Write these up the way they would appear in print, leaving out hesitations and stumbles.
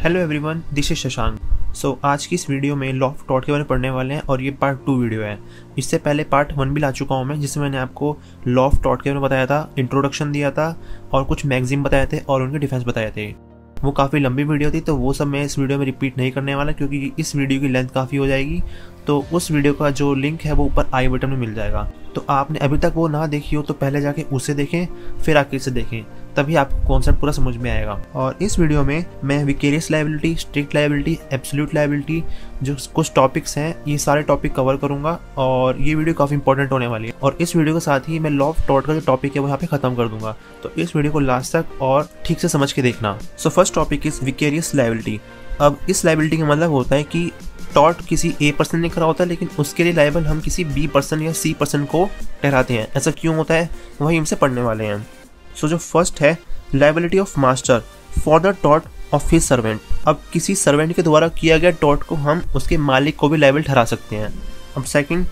Hello everyone, this is Shashank. आज की इस वीडियो में लॉ ऑफ टॉट के बारे में पढ़ने वाले हैं और ये पार्ट 2 वीडियो है। इससे पहले पार्ट 1 भी ला चुका हूँ मैं, जिसमें मैंने आपको लॉ ऑफ टॉट के बारे में बताया था, इंट्रोडक्शन दिया था और कुछ मैगजीन बताए थे और उनके डिफेंस बताए थे। वो काफ़ी लंबी वीडियो थी, तो वो सब मैं इस वीडियो में रिपीट नहीं करने वाला, क्योंकि इस वीडियो की लेंथ काफ़ी हो जाएगी। तो उस वीडियो का जो लिंक है वो ऊपर आई बटन में मिल जाएगा। तो आपने अभी तक वो ना देखी हो तो पहले जाके उसे देखें, फिर आके इसे देखें, तभी आपको कॉन्सेप्ट पूरा समझ में आएगा। और इस वीडियो में मैं vicarious liability, strict liability, absolute liability, जो कुछ टॉपिक्स हैं, ये सारे टॉपिक कवर करूंगा और ये वीडियो काफ़ी इंपॉर्टेंट होने वाली है। और इस वीडियो के साथ ही मैं लॉ ऑफ टॉट का जो टॉपिक है वो यहाँ पे खत्म कर दूंगा। तो इस वीडियो को लास्ट तक और ठीक से समझ के देखना। First topic is vicarious liability. अब इस लायबिलिटी का मतलब होता है कि टॉट किसी ए पर्सन ने करा होता है, लेकिन उसके लिए लायबल हम किसी बी पर्सन या सी पर्सन को ठहराते हैं। ऐसा क्यों होता है वही हमसे पढ़ने वाले हैं। जो फर्स्ट है liability of master for the टॉट ऑफ हिज सर्वेंट। अब किसी सर्वेंट के द्वारा किया गया टॉट को हम उसके मालिक को भी लायबल ठहरा सकते हैं। अब second,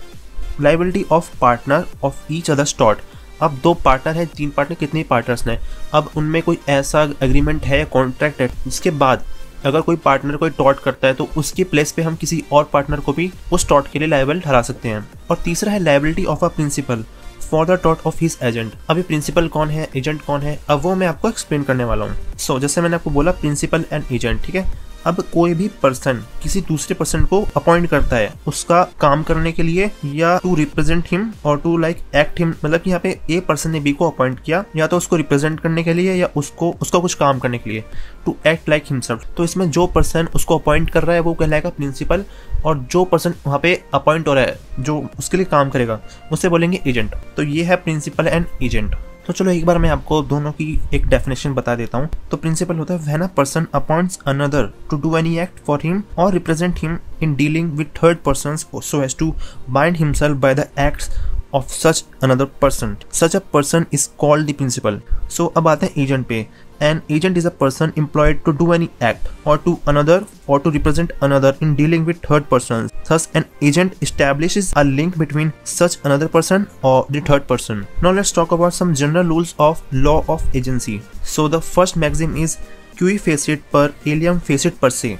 liability of partner of each others taught. अब दो पार्टनर है, 3 पार्टनर, कितने पार्टनर्स हैं, अब उनमें कोई ऐसा एग्रीमेंट है या कॉन्ट्रैक्ट है जिसके बाद अगर कोई पार्टनर कोई टॉट करता है तो उसकी प्लेस पे हम किसी और पार्टनर को भी उस टॉट के लिए लायबल ठहरा सकते हैं। और तीसरा है liability of a principal for the टॉट ऑफ हिज एजेंट। अभी प्रिंसिपल कौन है, एजेंट कौन है, अब वो मैं आपको एक्सप्लेन करने वाला हूँ। जैसे मैंने आपको बोला प्रिंसिपल एंड एजेंट, ठीक है। अब कोई भी पर्सन किसी दूसरे पर्सन को अपॉइंट करता है उसका काम करने के लिए, या टू रिप्रेजेंट हिम और टू लाइक एक्ट हिम, मतलब कि यहाँ पे ए पर्सन ने बी को अपॉइंट किया या तो उसको रिप्रेजेंट करने के लिए या उसका कुछ काम करने के लिए, टू एक्ट लाइक हिमसेल्फ। तो इसमें जो पर्सन उसको अपॉइंट कर रहा है वो कहलाएगा प्रिंसिपल, और जो पर्सन वहाँ पे अपॉइंट हो रहा है जो उसके लिए काम करेगा उसे बोलेंगे एजेंट। तो ये है प्रिंसिपल एंड एजेंट। तो चलो एक बार मैं आपको दोनों की एक डेफिनेशन बता देता हूँ। तो प्रिंसिपल होता है when a person appoints another to do any act for him और represent him in dealing with third persons so as to bind himself by the acts of such another person. Such a person is called the principal. अब आते हैं agent पे। An agent is a person employed to do any act or to another or to represent another in dealing with third persons. Thus, an agent establishes a link between such another person or the third person. Now let's talk about some general rules of law of agency. The first maxim is qui facet per alium facet per se.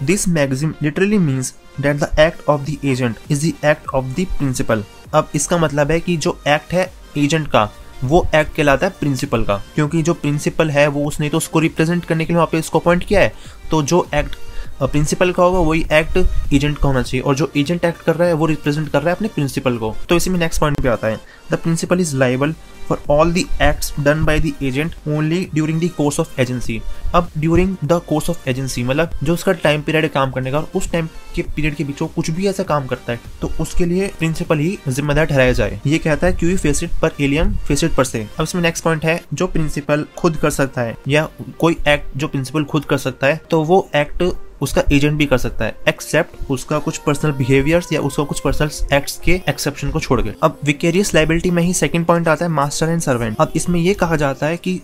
This maxim literally means that the act of the agent is the act of the principal. अब इसका मतलब है कि जो act है agent का वो act कहलाता है प्रिंसिपल का, क्योंकि जो प्रिंसिपल है वो उसने तो उसको रिप्रेजेंट करने के लिए वहाँ पे उसको अपॉइंट किया है। तो जो एक्ट प्रिंसिपल का होगा वही एक्ट एजेंट का होना चाहिए, और जो एजेंट एक्ट कर रहा है वो रिप्रेजेंट कर रहा है अपने प्रिंसिपल को। तो इसी में नेक्स्ट पॉइंट पे आता है the principal is liable for all the acts done by the agent only during the course of agency. अब during the course of agency मतलब जो उसका टाइम पीरियड है काम करने का, और उस टाइम के पीरियड के बीच वो कुछ भी ऐसा काम करता है तो उसके लिए प्रिंसिपल ही जिम्मेदार ठहराया जाए। ये कहता है क्यू फेसिट पर एलियम फेसिट पर से। अब इसमें नेक्स्ट पॉइंट है जो प्रिंसिपल खुद कर सकता है या कोई एक्ट जो प्रिंसिपल खुद कर सकता है तो वो एक्ट उसका एजेंट भी कर सकता है, एक्सेप्ट उसका कुछ पर्सनल बिहेवियर्स या उसका कुछ पर्सनल एक्ट्स के एक्सेप्शन को छोड़ के। अब विकेरियस लायबिलिटी में ही सेकंड पॉइंट आता है मास्टर एंड सर्वेंट। अब इसमें ये कहा जाता है कि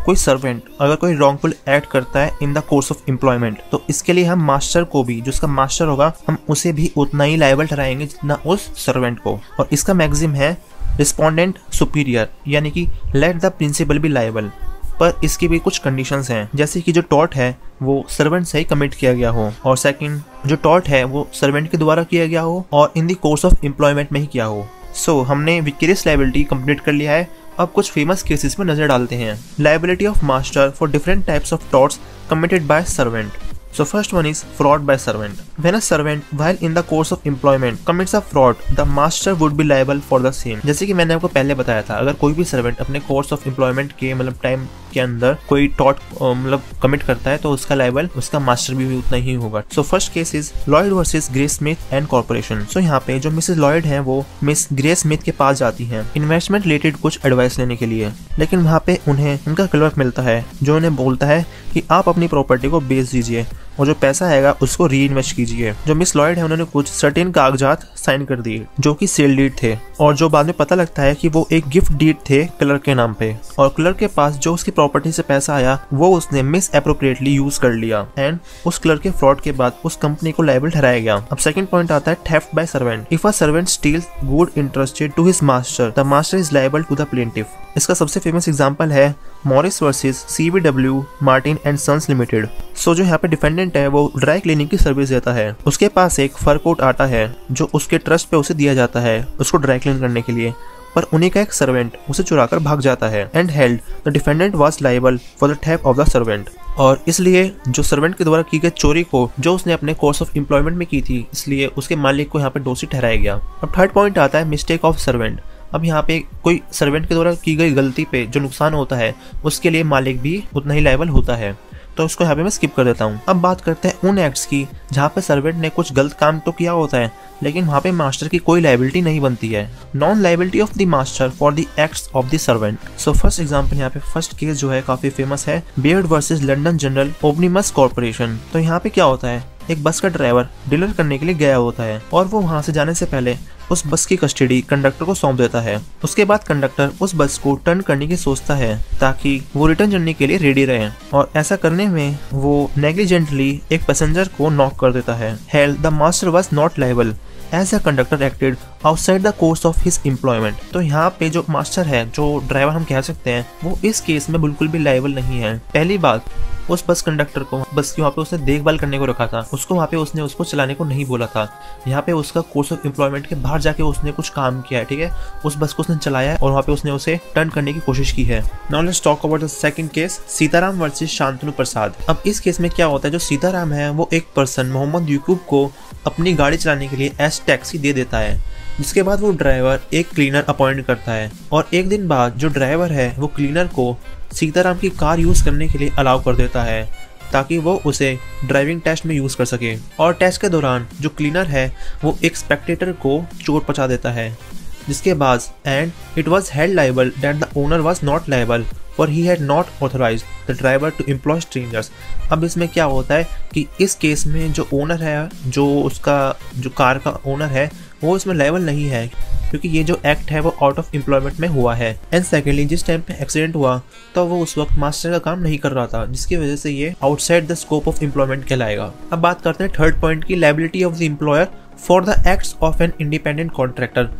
कोई सर्वेंट अगर कोई रॉन्गफुल एक्ट करता है in the course of employment तो इसके लिए हम मास्टर को भी, जो उसका मास्टर होगा, हम उसे भी उतना ही लायबल ठहराएंगे जितना उस सर्वेंट को। और इसका मैक्सिम है रिस्पोंडेंट सुपीरियर, यानी कि let the principal be liable. पर इसकी भी कुछ कंडीशंस हैं, जैसे कि जो टॉट है वो सर्वेंट से ही कमिट किया गया हो, और सेकंड जो टॉट है वो सर्वेंट के द्वारा किया गया हो और in the course of employment में ही किया हो। हमने विकेरियस लायबिलिटी कंप्लीट कर लिया है। अब कुछ फेमस केसेस में नजर डालते हैं। Liability of master for different types of torts committed by servant. First one is fraud by servant. When a servant, while in the course of employment, commits a fraud, the master would be liable for the same. जैसे कि मैंने आपको पहले बताया था, अगर कोई भी सर्वेंट अपने कोर्स ऑफ एम्प्लॉयमेंट के मतलब टाइम के अंदर कोई टॉट मतलब कमिट करता है तो उसका लायबल उसका मास्टर भी उतना ही होगा। First case is Lloyd versus grey Smith and corporation. यहाँ पे जो मिसेस लॉयड है वो मिस ग्रे स्मिथ के पास जाती हैं इन्वेस्टमेंट रिलेटेड कुछ एडवाइस लेने के लिए, लेकिन वहाँ पे उन्हें उनका क्लर्क मिलता है जो उन्हें बोलता है कि आप अपनी प्रॉपर्टी को बेच दीजिए और जो पैसा आएगा उसको री इन्वेस्ट कीजिए। जो मिस लॉयड है उन्होंने कुछ सर्टेन कागजात साइन कर दिए जो कि सेल डीड थे, और जो बाद में पता लगता है कि वो एक गिफ्ट डीड थे क्लर्क के नाम पे, और क्लर्क के पास जो उसकी प्रॉपर्टी से पैसा आया वो उसने मिस अप्रोप्रिएटली यूज कर लिया, एंड उस क्लर्क के फ्रॉड के बाद उस कंपनी को लायबल ठहराया गया। अब सेकंड पॉइंट आता है theft by servant. If a servant steals good interested to his master, the master is liable to the plaintiff. इसका सबसे फेमस एग्जांपल है Morris versus CVW Martin and sons limited. जो यहाँ पे डिफेंडेंट डिपेंडेंट है वो ड्राई क्लीनिंग की service देता है। उसके पास एक फर कोट आता है जो उसके ट्रस्ट पे उसे दिया जाता है उसको ड्राई क्लीन करने के लिए, पर उन्हीं का एक सर्वेंट उसे चुराकर भाग जाता है। And held the defendant was liable for the theft of the servant, और इसलिए जो सर्वेंट के द्वारा की गई चोरी को जो उसने अपने कोर्स ऑफ एम्प्लॉयमेंट में की थी, इसलिए उसके मालिक को यहाँ पे दोषी ठहराया गया। अब थर्ड पॉइंट आता है मिस्टेक ऑफ सर्वेंट। अब यहाँ पे कोई सर्वेंट के द्वारा की गई गलती पे जो नुकसान होता है उसके लिए मालिक भी उतना ही लायबल होता है, तो उसको यहाँ पे मैं स्किप कर देता हूँ। अब बात करते हैं उन एक्ट्स की जहाँ पे सर्वेंट ने कुछ गलत काम तो किया होता है लेकिन वहाँ पे मास्टर की कोई लायबिलिटी नहीं बनती है। Non liability of the master for the acts of the servant. So first example यहाँ पे फर्स्ट केस जो है काफी फेमस है, Beard versus London General Omnibus Corporation. तो यहाँ पे क्या होता है, एक बस का ड्राइवर डिनर करने के लिए गया होता है और वो वहाँ से जाने से पहले उस बस की कस्टडी कंडक्टर को सौंप देता है। उसके बाद कंडक्टर उस बस को टर्न करने की सोचता है ताकि वो रिटर्न जर्नी के लिए रेडी रहे, और ऐसा करने में वो नेग्लिजेंटली एक पैसेंजर को नॉक कर देता है। Held the master was not liable as a conductor acted outside the course of his employment. तो यहाँ पे जो मास्टर है, जो ड्राइवर हम कह सकते हैं, वो इस केस में बिल्कुल भी लायबल नहीं है। पहली बात, उस बस कंडक्टर को बस की वहाँ पे उसने देखभाल करने को रखा था, उसको वहाँ पे उसने उसको चलाने को नहीं बोला था। यहाँ पे उसका कोर्स ऑफ एम्प्लॉयमेंट के बाहर जाके उसने कुछ काम किया है, ठीक है, उस बस को उसने चलाया है और वहाँ पे उसने उसे टर्न करने की कोशिश की है। Now let's talk about the second case, Sitaram versus Shantanu Prasad. अब इस केस में क्या होता है, जो सीताराम है वो एक पर्सन मोहम्मद यूकुब को अपनी गाड़ी चलाने के लिए एज टैक्सी दे देता है, जिसके बाद वो ड्राइवर एक क्लीनर अपॉइंट करता है और एक दिन बाद जो ड्राइवर है वो क्लीनर को सीताराम की कार यूज करने के लिए अलाउ कर देता है ताकि वो उसे ड्राइविंग टेस्ट में यूज कर सके। और टेस्ट के दौरान जो क्लीनर है वो एक स्पेक्टेटर को चोट पहुंचा देता है, जिसके बाद and it was held liable that the owner was not liable for he had not authorised the driver to employ strangers. अब इसमें क्या होता है कि इस केस में जो ओनर है, जो उसका जो कार का ओनर है, वो इसमें लायबल नहीं है क्योंकि ये जो एक्ट है वो आउट ऑफ एम्प्लॉयमेंट में हुआ है। एंड सेकेंडली, जिस टाइम पे एक्सीडेंट हुआ तो वो उस वक्त मास्टर का काम नहीं कर रहा था, जिसकी वजह से ये outside the scope of employment कहलाएगा। अब बात करते हैं थर्ड पॉइंट की, liability of the employer for the acts of an independent contractor.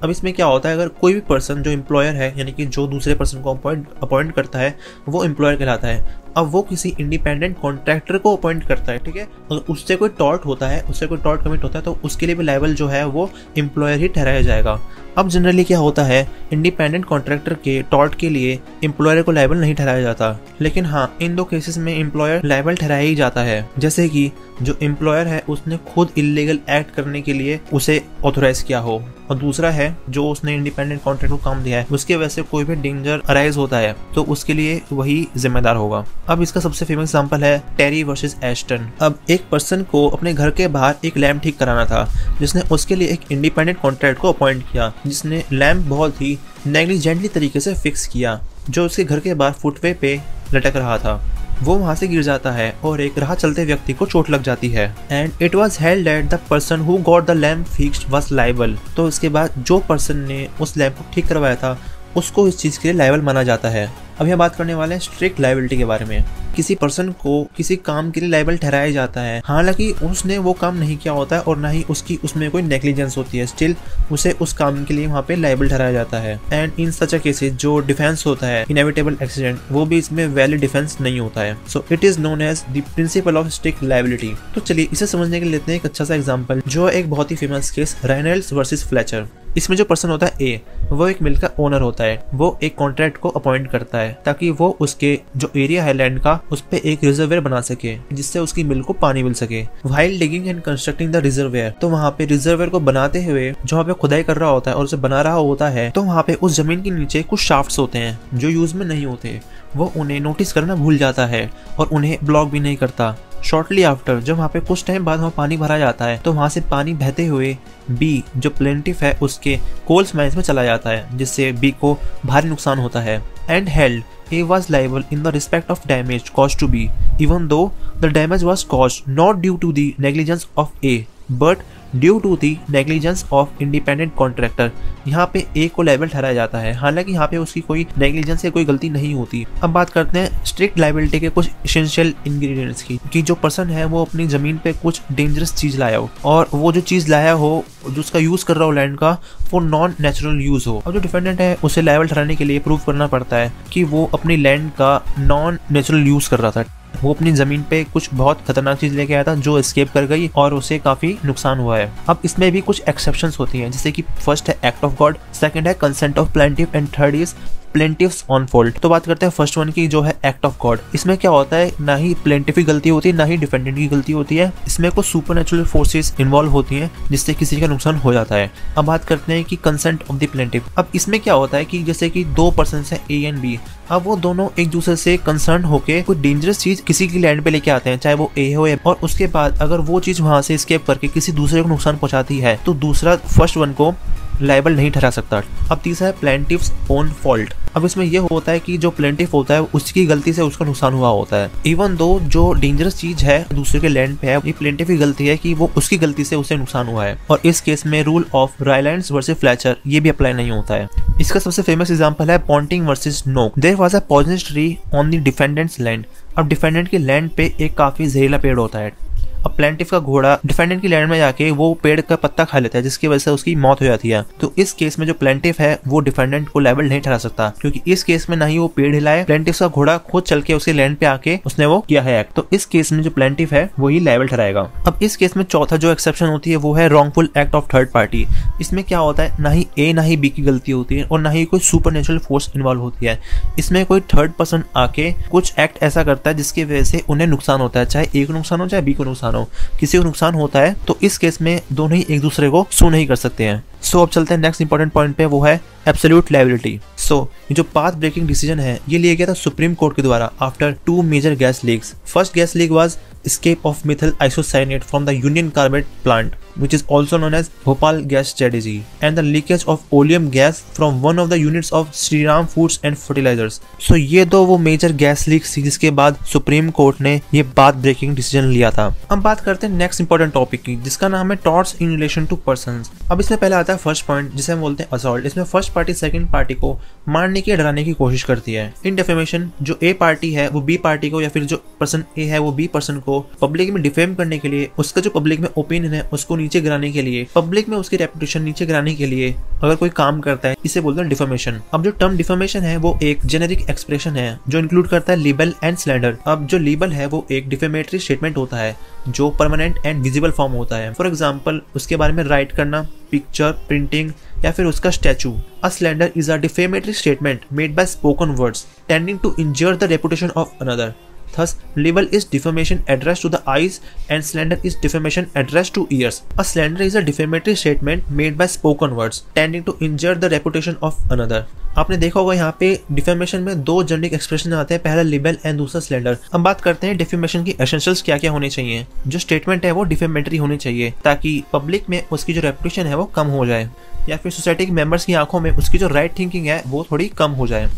अब इसमें क्या होता है, अगर कोई भी पर्सन जो एम्प्लॉयर है यानी कि जो दूसरे पर्सन को अपॉइंट करता है वो एम्प्लॉयर कहलाता है। अब वो किसी इंडिपेंडेंट कॉन्ट्रैक्टर को अपॉइंट करता है, ठीक है, अगर उससे कोई टॉर्ट होता है, उससे कोई टॉर्ट कमिट होता है तो उसके लिए भी लायबल जो है वो एम्प्लॉयर ही ठहराया जाएगा। अब जनरली क्या होता है, इंडिपेंडेंट कॉन्ट्रैक्टर के टॉर्ट के लिए एम्प्लॉयर को लायबल नहीं ठहराया जाता, लेकिन हाँ इन दो केसेस में एम्प्लॉयर लायबल ठहराया ही जाता है। जैसे कि जो एम्प्लॉयर है उसने खुद इलीगल एक्ट करने के लिए उसे ऑथोराइज किया हो, और दूसरा है जो उसने इंडिपेंडेंट कॉन्ट्रैक्टर को काम दिया है उसके वजह से कोई भी डेंजर अराइज होता है तो उसके लिए वही जिम्मेदार होगा। अब इसका सबसे फेमस एग्जांपल है टेरी वर्सेस एस्टन। अब एक पर्सन को अपने घर के बाहर एक लैम्प ठीक कराना था, जिसने उसके लिए एक इंडिपेंडेंट कॉन्ट्रैक्टर को अपॉइंट किया, जिसने लैम्प बहुत ही नेग्लिजेंटली तरीके से फिक्स किया जो उसके घर के बाहर फुटवे पे लटक रहा था। वो वहां से गिर जाता है और एक राह चलते व्यक्ति को चोट लग जाती है। And it was held that the person who got the lamp fixed was liable. तो इसके बाद जो पर्सन ने उस लैम्प को ठीक करवाया था उसको इस चीज के लिए लायबल माना जाता है। अब यहाँ बात करने वाले हैं स्ट्रिक्ट लायबिलिटी के बारे में। किसी पर्सन को किसी काम के लिए लायबल ठहराया जाता है, हालांकि उसने वो काम नहीं किया होता है और ना ही उसकी उसमें कोई नेग्लिजेंस होती है, स्टिल उसे उस काम के लिए वहाँ पे लायबल ठहराया जाता है। And in such a cases जो डिफेंस होता है इनएविटेबल एक्सीडेंट, वो भी इसमें वैलिड डिफेंस नहीं होता है। So it is known as the principle of strict liability. तो चलिए इसे समझने के लिए लेते हैं एक अच्छा सा एग्जाम्पल, जो एक बहुत ही famous case, Reynolds versus Fletcher. इसमें जो पर्सन होता है ए, वो एक मिल का ओनर होता है, वो एक कॉन्ट्रैक्ट को अपॉइंट करता है ताकि वो उसके जो एरिया है लैंड का उस पे एक रिजर्वेयर बना सके जिससे उसकी मिल को पानी मिल सके। While digging and constructing the reservoir, तो वहाँ पे रिजर्वेयर को बनाते हुए जो वहाँ पे खुदाई कर रहा होता है और उसे बना रहा होता है, तो वहाँ पे उस जमीन के नीचे कुछ शाफ्ट्स होते हैं जो यूज में नहीं होते, वो उन्हें नोटिस करना भूल जाता है और उन्हें ब्लॉक भी नहीं करता। शॉर्टली आफ्टर जब वहाँ पे कुछ टाइम बाद वहाँ पानी भरा जाता है तो वहाँ से पानी बहते हुए बी जो प्लेंटिफ है उसके कोल्स माइंस में चला जाता है, जिससे बी को भारी नुकसान होता है। And held A was liable in the respect of damage caused to B, even though the damage was caused not due to the negligence of A, but due to the negligence of independent contractor. यहाँ पे ए को liable ठहराया जाता है, हालांकि यहाँ पे उसकी कोई नेग्लिजेंस या कोई गलती नहीं होती। अब बात करते हैं स्ट्रिक्ट लायबिलिटी के कुछ एसेंशियल इंग्रेडिएंट्स की, कि जो पर्सन है वो अपनी जमीन पे कुछ डेंजरस चीज लाया हो और वो जो चीज लाया हो जो उसका यूज कर रहा हो लैंड का वो नॉन नेचुरल यूज हो। अब जो डिफेंडेंट है उसे लायबल ठहराने के लिए प्रूव करना पड़ता है कि वो अपनी लैंड का नॉन नेचुरल यूज कर रहा था। वो अपनी जमीन पे कुछ बहुत खतरनाक चीज लेके आया था जो एस्केप कर गई और उसे काफी नुकसान हुआ है। अब इसमें भी कुछ एक्सेप्शंस होती हैं, जैसे कि फर्स्ट है एक्ट ऑफ गॉड, सेकंड है consent of plaintiff and third is plaintiff's own fault. तो बात करते हैं फर्स्ट वन की, जो है एक्ट ऑफ गॉड। इसमें क्या होता है, ना ही प्लेंटिफ की गलती होती है ना ही डिफेंडेंट की गलती होती है। इसमें कुछ सुपरनेचुरल फोर्सेस इन्वॉल्व होती हैं जिससे किसी का नुकसान हो जाता है। अब बात करते हैं कि कंसेंट ऑफ द प्लेंटिफ। अब इसमें क्या होता है कि जैसे कि दो पर्सन है ए एंड बी, अब वो दोनों एक दूसरे से कंसर्न होकर कोई डेंजरस चीज किसी की लैंड पे लेके आते हैं, चाहे वो ए हो, और उसके बाद अगर वो चीज वहां से एस्केप करके किसी दूसरे को नुकसान पहुंचाती है तो दूसरा फर्स्ट वन को लायबल नहीं ठहरा सकता। अब तीसरा है प्लेंटिफ्स ओन फॉल्ट। अब इसमें यह होता है कि जो प्लेंटिफ होता है उसकी गलती से उसका नुकसान हुआ होता है, इवन दो जो डेंजरस चीज है दूसरे के लैंड पे है, ये प्लेंटिफ की गलती है कि वो उसकी गलती से उसे नुकसान हुआ है। और इस केस में rule of Rylands versus Fletcher ये भी अप्लाई नहीं होता है। इसका सबसे फेमस एग्जांपल है Ponting versus Noke. There was a poisonous tree on the defendant's land. अब डिफेंडेंट के लैंड पे एक काफी जहरीला पेड़ होता है। अब प्लेंटिफ का घोड़ा डिफेंडेंट की लैंड में जाके वो पेड़ का पत्ता खा लेता है जिसकी वजह से उसकी मौत हो जाती है। तो इस केस में जो प्लेंटिफ है वो डिफेंडेंट को लायबल नहीं ठहरा सकता, क्योंकि इस केस में ना ही वो पेड़ हिलाए, प्लेंटिफ का घोड़ा खुद चल के उसके लैंड पे आके उसने वो किया है एक्ट। तो इस केस में जो प्लेंटिफ है वही लायबल ठहराएगा। अब इस केस में चौथा जो एक्सेप्शन होती है वो है wrongful act of third party. इसमें क्या होता है, ना ही ए ना ही बी की गलती होती है और ना ही कोई सुपरनेचुरल फोर्स इन्वॉल्व होती है। इसमें कोई थर्ड पर्सन आके कुछ एक्ट ऐसा करता है जिसकी वजह से उन्हें नुकसान होता है, चाहे ए को नुकसान हो चाहे बी को नुकसान हो। किसी को नुकसान होता है तो इस केस में दोनों ही एक दूसरे को सू नहीं कर सकते हैं। सो अब चलते हैं नेक्स्ट इंपॉर्टेंट पॉइंट पे, वो है एब्सोल्यूट लायबिलिटी। सो ये जो पाथ ब्रेकिंग डिसीजन है ये लिया गया था सुप्रीम कोर्ट के द्वारा after 2 major gas leaks. First gas leak was escape of methyl isocyanate from the Union Carbide plant, which is also known as Bhopal gas strategy, and the leakage of oleum gas from one of the units of Shriram Foods and Fertilizers. So ये दो वो major gas leaks थी जिसके बाद supreme court ने ये path breaking decision लिया था। अब बात करते हैं नेक्स्ट इंपॉर्टेंट टॉपिक की, जिसका नाम है torts in relation to persons. अब इसमें पहले आता है फर्स्ट पॉइंट जिसे हम बोलते हैं असॉल्ट। इसमें फर्स्ट पार्टी सेकंड पार्टी को मारने की डराने की कोशिश करती है। इन डिफेमेशन जो ए पार्टी है वो बी पार्टी को, या फिर जो पर्सन ए है वो बी पर्सन को पब्लिक में डिफेम करने के लिए, उसका जो पब्लिक में ओपिनियन है उसको नीचे गिराने के लिए, पब्लिक में उसकी रेपुटेशन नीचे गिराने के लिए अगर कोई काम करता है, इसे बोलते हैं डिफेमेशन। अब जो टर्म डिफेमेशन है वो एक जेनेरिक एक्सप्रेशन है जो इंक्लूड करता है लिबल एंड स्लैंडर। अब जो लिबल है वो एक डिफेमेटरी स्टेटमेंट होता है जो परमानेंट एंड विजिबल फॉर्म होता है। फॉर एग्जाम्पल उसके बारे में राइट करना, पिक्चर, प्रिंटिंग या फिर उसका statue. A slander is a defamatory statement made by spoken words tending to injure the reputation of another. Thus, libel is defamation addressed to the eyes and slander is defamation addressed to ears. A slander is a defamatory statement made by spoken words tending to injure the reputation of another. आपने देखा होगा यहाँ पे defamation में दो generic expression आते हैं, पहला लिबल एंड दूसरा स्लैंडर। अब बात करते हैं डिफेमेशन की एसेंशियल्स क्या क्या होने चाहिए। जो स्टेटमेंट है वो डिफेमेटरी होनी चाहिए ताकि पब्लिक में उसकी जो रेपुटेशन है वो कम हो जाए, या फिर सोसाइटी के मेंबर्स की आंखों में उसकी जो राइट थिंकिंग है वो थोड़ी कम हो जाए।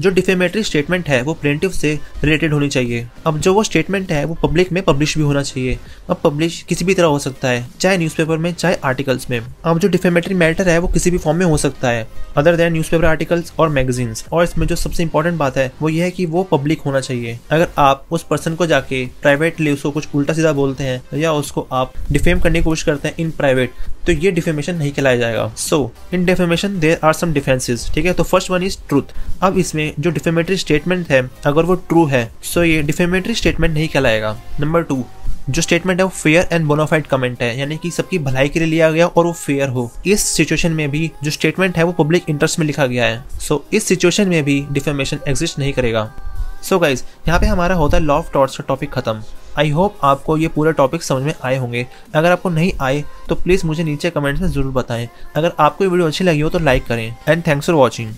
जो डिफेमेटरी स्टेटमेंट है वो प्लेंटिफ से रिलेटेड होनी चाहिए। अब जो वो स्टेटमेंट है वो पब्लिक में पब्लिश भी होना चाहिए। अब पब्लिश किसी भी तरह हो सकता है, चाहे न्यूज़पेपर में चाहे आर्टिकल्स में। अब जो डिफेमेटरी मैटर है वो किसी भी फॉर्म में हो सकता है अदर देन न्यूज़पेपर आर्टिकल्स और मैगजीन्स। और इसमें जो सबसे इंपॉर्टेंट बात है वो ये है कि वो पब्लिक होना चाहिए। अगर आप उस पर्सन को जाके प्राइवेटली उसको कुछ उल्टा सीधा बोलते हैं या उसको आप डिफेम करने की कोशिश करते हैं इन प्राइवेट, तो ये डिफेमेशन नहीं कहलाया जाएगा। So in defamation there are some defences, ठीक है। तो फर्स्ट वन इज ट्रूथ। अब इसमें जो डिफेमेटरी स्टेटमेंट है अगर वो ट्रू है सो ये डिफेमेटरी स्टेटमेंट नहीं कहलाएगा। नंबर 2, जो स्टेटमेंट है वो फेयर एंड बोनाफाइड कमेंट है, यानी कि सबकी भलाई के लिए लिया गया और वो फेयर हो। इस सिचुएशन में भी जो स्टेटमेंट है वो पब्लिक इंटरेस्ट में लिखा गया है, सो इस सिचुएशन में भी डिफेमेशन एग्जिस्ट नहीं करेगा। सो गाइज यहाँ पे हमारा होता है लॉ ऑफ टॉर्ट्स का टॉपिक खत्म। आई होप आपको ये पूरे टॉपिक समझ में आए होंगे। अगर आपको नहीं आए तो प्लीज़ मुझे नीचे कमेंट्स में ज़रूर बताएं। अगर आपको ये वीडियो अच्छी लगी हो तो लाइक करें। And thanks for watching.